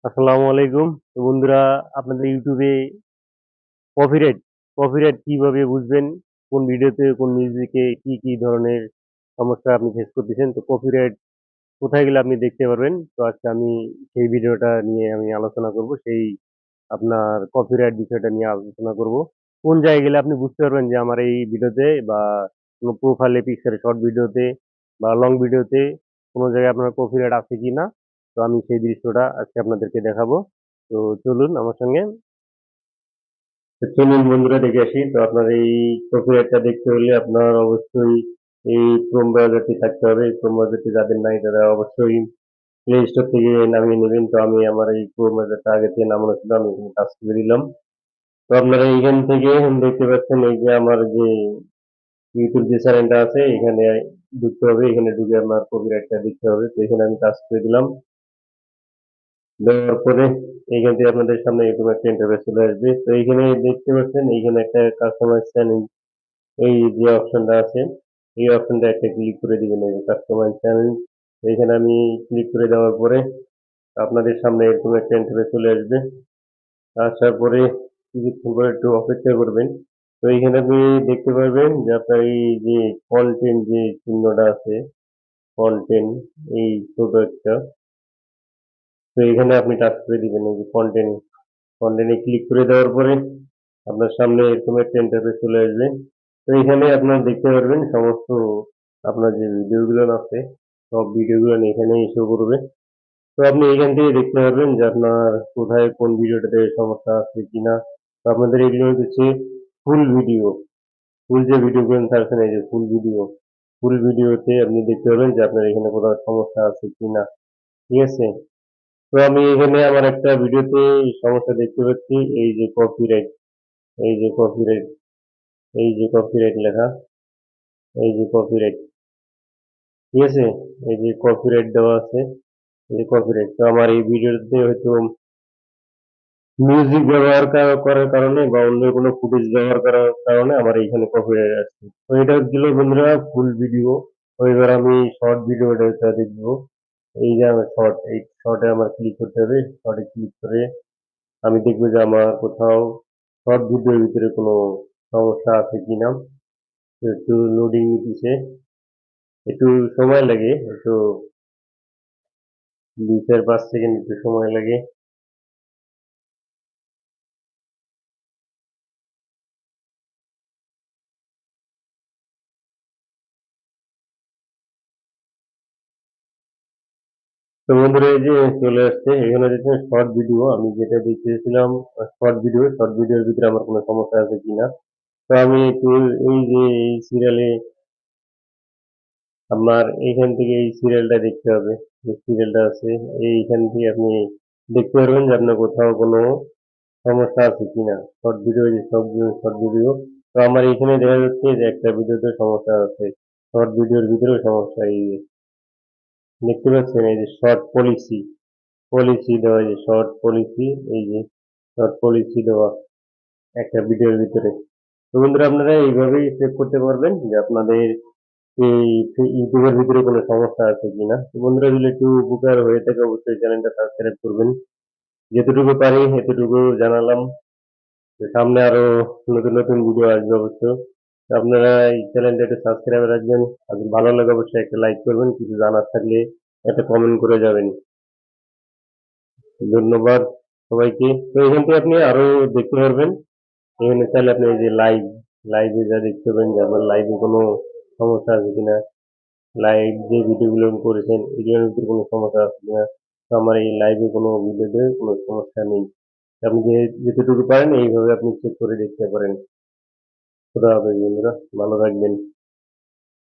আসসালামু আলাইকুম। তো বন্ধুরা, আপনাদের ইউটিউবে কপিরাইট কপিরাইট কিভাবে বুঝবেন? কোন ভিডিওতে কোন মিউজিকে কি ধরনের সমস্যা আপনি ফেস করতেছেন? তো কপিরাইট কোথায় গেলে আপনি দেখতে পারবেন? তো আজকে আমি সেই ভিডিওটা নিয়ে আমি আলোচনা করব। আপনার কপিরাইট বিষয়টা নিয়ে আলোচনা করব। কোন জায়গায় গেলে আপনি বুঝতে পারবেন যে আমার এই ভিডিওতে বা কোনো প্রোফাইলে পিকচারে শর্ট ভিডিওতে বা লং ভিডিওতে কোনো জায়গায় আপনার কপিরাইট আছে কিনা? তো আমি সেই দৃশ্যটা আজকে আপনাদেরকে দেখাবো। তো চলুন আমার সঙ্গে। তো চলুন বন্ধুরা দেখে আসি। তো আপনার এই কপিরাইটটা দেখতে হলে আপনার অবশ্যই এই ক্রোম ব্রাউজারটি থাকতে হবে। এই ক্রোম ব্রাউজারটি যাদের নাই তারা অবশ্যই প্লে স্টোর থেকে নামিয়ে নেবেন। তো আমি আমার এই ক্রোম ব্রাউজারটা আগে থেকে নামানো ছিল, আমি এখানে কাজ করে দিলাম। তো আপনারা এইখান থেকে দেখতে পাচ্ছেন এই যে আমার যে ইউটিউব যে চ্যানেলটা আছে এখানে ঢুকতে হবে। এখানে ঢুকে আপনার কপিরাইটটা দেখতে হবে। তো এখানে আমি কাজ করে দিলাম। দেওয়ার পরে এইখান থেকে আপনাদের সামনে এরকম একটা ইন্টারফেস চলে আসবে। তো এইখানে দেখতে পাচ্ছেন এইখানে একটা কাস্টমার চ্যানেল, এই যে অপশনটা আছে এই অপশনটা একটা ক্লিক করে দিবেন, এই যে কাস্টমার চ্যানেল। এইখানে আমি ক্লিক করে দেওয়ার পরে আপনাদের সামনে এরকম একটা ইন্টারফেস চলে আসবে। আসার পরে কিছুক্ষণ পরে একটু অপেক্ষা করবেন। তো এইখানে আপনি দেখতে পারবেন যে আপনার এই যে কন্টেন্ট যে চিহ্নটা আছে, কন্টেন্ট, এই ছোট একটা, তো এখানে আপনি টাচ করে দিবেন এই যে কন্টেন্ট। কন্টেন্টে ক্লিক করে দেওয়ার পরে আপনার সামনে এরকম একটা ইন্টারফেস চলে আসবে। তো এখানে আপনারা দেখতে পারবেন সমস্ত আপনার যে ভিডিওগুলো আছে সব ভিডিওগুলো এখানেই শো করবে। তো আপনি এখান থেকে দেখতে পারবেন যে আপনার কোথায় কোন ভিডিওটাতে সমস্যা আছে কিনা। তো আপনাদের এগুলো হচ্ছে ফুল ভিডিও, ফুল যে ভিডিওগুলো থাকছে না, এই যে ফুল ভিডিও, ফুল ভিডিওতে আপনি দেখতে পাবেন যে আপনার এখানে কোথাও সমস্যা আছে কিনা। ঠিক আছে। তো আমি এখানে আমার একটা ভিডিওতে সমস্যা দেখতে পাচ্ছি, এই যে কপিরাইট, এই যে কপিরাইট, এই যে কপিরাইট লেখা, এই যে কপিরাইট। ঠিক আছে। এই যে কপিরাইট দেওয়া আছে, এই যে কপিরাইট। তো আমার এই ভিডিওতে হয়তো মিউজিক ব্যবহার করার কারণে বা অন্য কোনো ফুটেজ ব্যবহার করার কারণে আমার এইখানে কপিরাইট আসছে। তো এটা হচ্ছিল বন্ধুরা ফুল ভিডিও। তো এবার আমি শর্ট ভিডিওটা দেখবো। এই যে আমার শর্ট, এই শর্টে আমার ক্লিক করতে হবে। শর্টে ক্লিক করে আমি দেখবো যে আমার কোথাও শর্ট ভিডিওর ভিতরে কোনো সমস্যা আছে কিনা। তো একটু লোডিং নিতেছে, একটু সময় লাগে, একটু 2-4-5 সেকেন্ড একটু সময় লাগে। তো বন্ধুরা এই যে চলে আসছে, এখানে দেখছেন শর্ট ভিডিও, আমি যেটা দেখিয়েছিলাম শর্ট ভিডিওর ভিতরে আমার কোনো সমস্যা আছে কিনা। তো আমি একটু এই যে এই সিরিয়ালে আপনার এইখান থেকে এই সিরিয়ালটা দেখতে হবে, যে সিরিয়ালটা আছে এইখান থেকে আপনি দেখতে পারবেন যে আপনার কোথাও কোনো সমস্যা আছে কিনা। শর্ট ভিডিও, যে সব শর্ট ভিডিও, তো আমার এখানে দেখা যাচ্ছে যে একটা ভিডিওতে সমস্যা আছে, শর্ট ভিডিওর ভিতরেও সমস্যা। এই যে দেখতে পাচ্ছেন এই যে শর্ট পলিসি, পলিসি দেওয়া, এই যে শর্ট পলিসি, এই যে শর্ট পলিসি দেওয়া একটা ভিডিওর ভিতরে। তো বন্ধুরা আপনারা এইভাবেই চেক করতে পারবেন যে আপনাদের এই ইউটিউবের ভিতরে কোনো সমস্যা আছে কিনা। তো বন্ধুরা যদি একটু উপকার হয়ে থাকে অবশ্যই চ্যানেলটা সাবস্ক্রাইব করবেন। যেতটুকু পারি এতটুকু জানালাম। তো সামনে আরো নতুন নতুন ভিডিও আসবে অবশ্য। তো আপনারা এই চ্যানেলটা একটু সাবস্ক্রাইব রাখবেন। আর যদি ভালো লাগে অবশ্যই একটা লাইক করবেন, কিছু জানার থাকলে একটা কমেন্ট করে যাবেন। ধন্যবাদ সবাইকে। তো এখান থেকে আপনি আরো দেখতে পারবেন। এখানে চাইলে আপনি এই যে লাইভে যা দেখতে পাবেন যে আপনার লাইভে কোনো সমস্যা আছে কিনা, লাইভ যে ভিডিওগুলো করেছেন এগুলোর ভিতরে কোনো সমস্যা আছে কিনা। তো আমার এই লাইভে কোনো ভিডিওতে কোনো সমস্যা নেই। আপনি যেতটুকু পারেন এইভাবে আপনি চেক করে দেখতে পারেন। খোদা হাফেজ বন্ধুরা, ভালো থাকবেন।